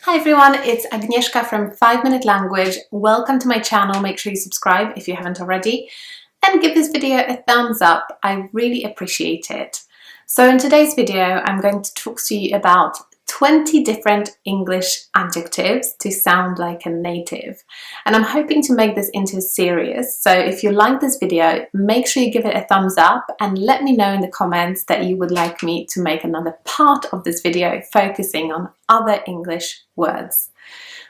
Hi everyone, it's Agnieszka from 5 Minute Language. Welcome to my channel. Make sure you subscribe if you haven't already and give this video a thumbs up. I really appreciate it. So in today's video, I'm going to talk to you about 20 different English adjectives to sound like a native. And I'm hoping to make this into a series. So if you like this video, make sure you give it a thumbs up and let me know in the comments that you would like me to make another part of this video focusing on other English words.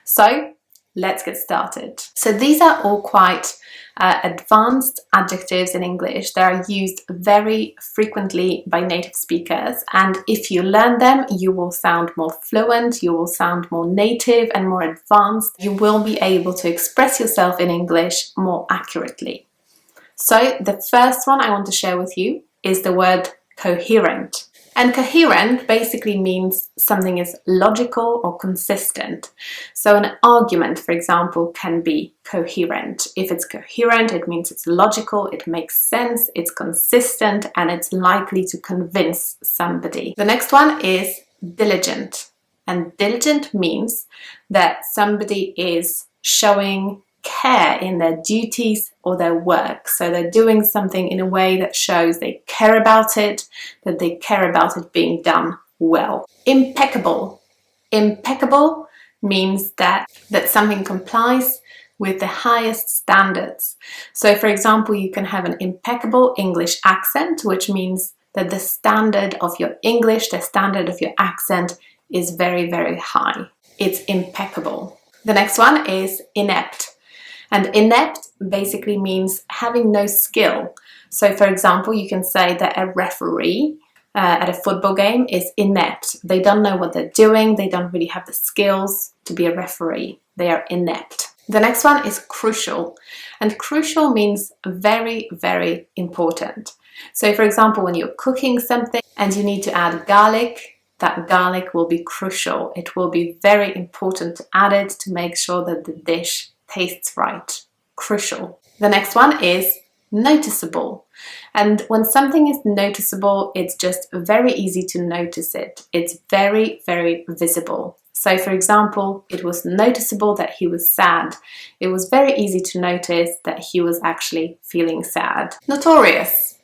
So let's get started. So these are all quite advanced adjectives in English. They are used very frequently by native speakers, and if you learn them, you will sound more fluent, you will sound more native and more advanced. You will be able to express yourself in English more accurately. So the first one I want to share with you is the word coherent. And coherent basically means something is logical or consistent. So an argument, for example, can be coherent. If it's coherent, it means it's logical, it makes sense, it's consistent, and it's likely to convince somebody. The next one is diligent. And diligent means that somebody is showing care in their duties or their work. So they're doing something in a way that shows they care about it, that they care about it being done well. Impeccable. Impeccable means that something complies with the highest standards. So for example, you can have an impeccable English accent, which means that the standard of your English, the standard of your accent is very, very high. It's impeccable. The next one is inept. And inept basically means having no skill. So for example, you can say that a referee at a football game is inept. They don't know what they're doing. They don't really have the skills to be a referee. They are inept. The next one is crucial. And crucial means very, very important. So for example, when you're cooking something and you need to add garlic, that garlic will be crucial. It will be very important to add it to make sure that the dish tastes right. Crucial. The next one is noticeable. And when something is noticeable, it's just very easy to notice it. It's very, very visible. So for example, it was noticeable that he was sad. It was very easy to notice that he was actually feeling sad. Notorious.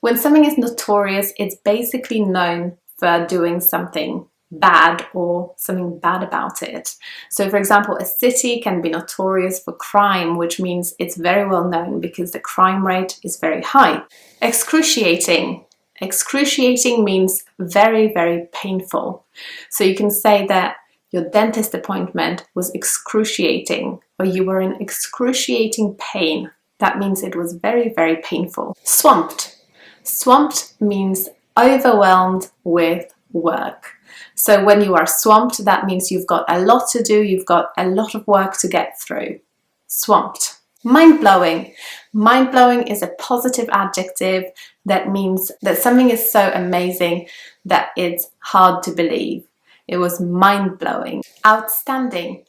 When something is notorious, it's basically known for doing something bad or something bad about it. So for example, a city can be notorious for crime, which means it's very well known because the crime rate is very high. Excruciating. Excruciating means very, very painful. So you can say that your dentist appointment was excruciating, or you were in excruciating pain. That means it was very, very painful. Swamped. Swamped means overwhelmed with work. So when you are swamped, that means you've got a lot to do, you've got a lot of work to get through. Swamped. Mind-blowing. Mind-blowing is a positive adjective that means that something is so amazing that it's hard to believe. It was mind-blowing. Outstanding.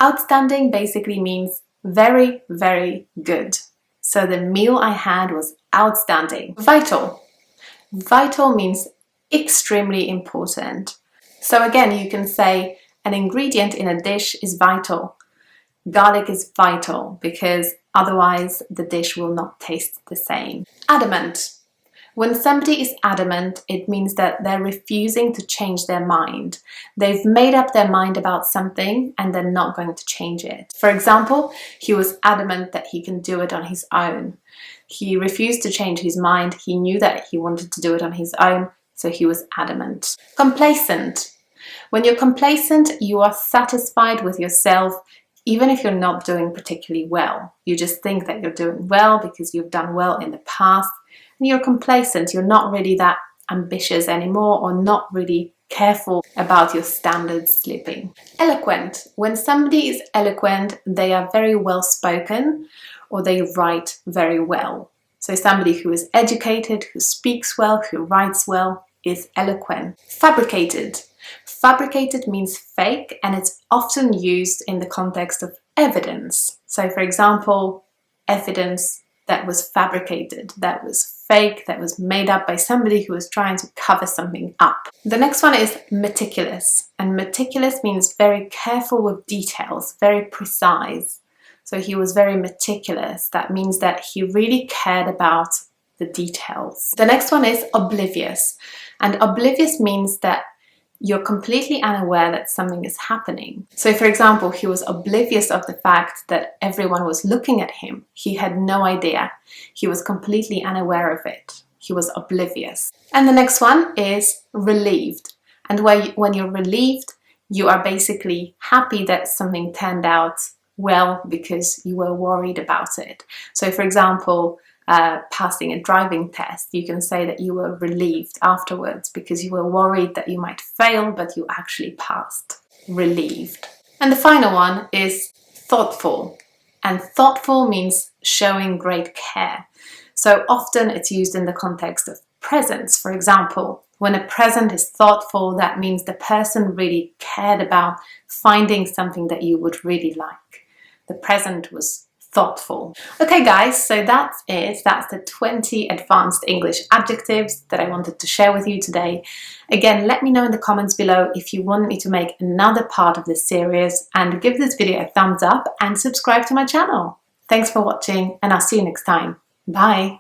Outstanding basically means very, very good. So the meal I had was outstanding. Vital. Vital means extremely important. So again, you can say an ingredient in a dish is vital. Garlic is vital because otherwise the dish will not taste the same. Adamant. When somebody is adamant, it means that they're refusing to change their mind. They've made up their mind about something and they're not going to change it. For example, he was adamant that he can do it on his own. He refused to change his mind. He knew that he wanted to do it on his own, so he was adamant. Complacent. When you're complacent, you are satisfied with yourself, even if you're not doing particularly well. You just think that you're doing well because you've done well in the past, and you're complacent. You're not really that ambitious anymore, or not really careful about your standards slipping. Eloquent. When somebody is eloquent, they are very well spoken, or they write very well. So somebody who is educated, who speaks well, who writes well, is eloquent. Fabricated. Fabricated means fake, and it's often used in the context of evidence. So for example, evidence that was fabricated, that was fake, that was made up by somebody who was trying to cover something up. The next one is meticulous, and meticulous means very careful with details, very precise. So he was very meticulous. That means that he really cared about the details. The next one is oblivious, and oblivious means that you're completely unaware that something is happening. So for example, he was oblivious of the fact that everyone was looking at him. He had no idea. He was completely unaware of it. He was oblivious. And the next one is relieved. And when you're relieved, you are basically happy that something turned out well because you were worried about it. So for example, passing a driving test, you can say that you were relieved afterwards because you were worried that you might fail, but you actually passed. Relieved. And the final one is thoughtful. And thoughtful means showing great care. So often it's used in the context of presents. For example, when a present is thoughtful, that means the person really cared about finding something that you would really like. The present was thoughtful. Okay guys, so that's it. That's the 20 advanced English adjectives that I wanted to share with you today. Again, let me know in the comments below if you want me to make another part of this series, and give this video a thumbs up and subscribe to my channel. Thanks for watching, and I'll see you next time. Bye!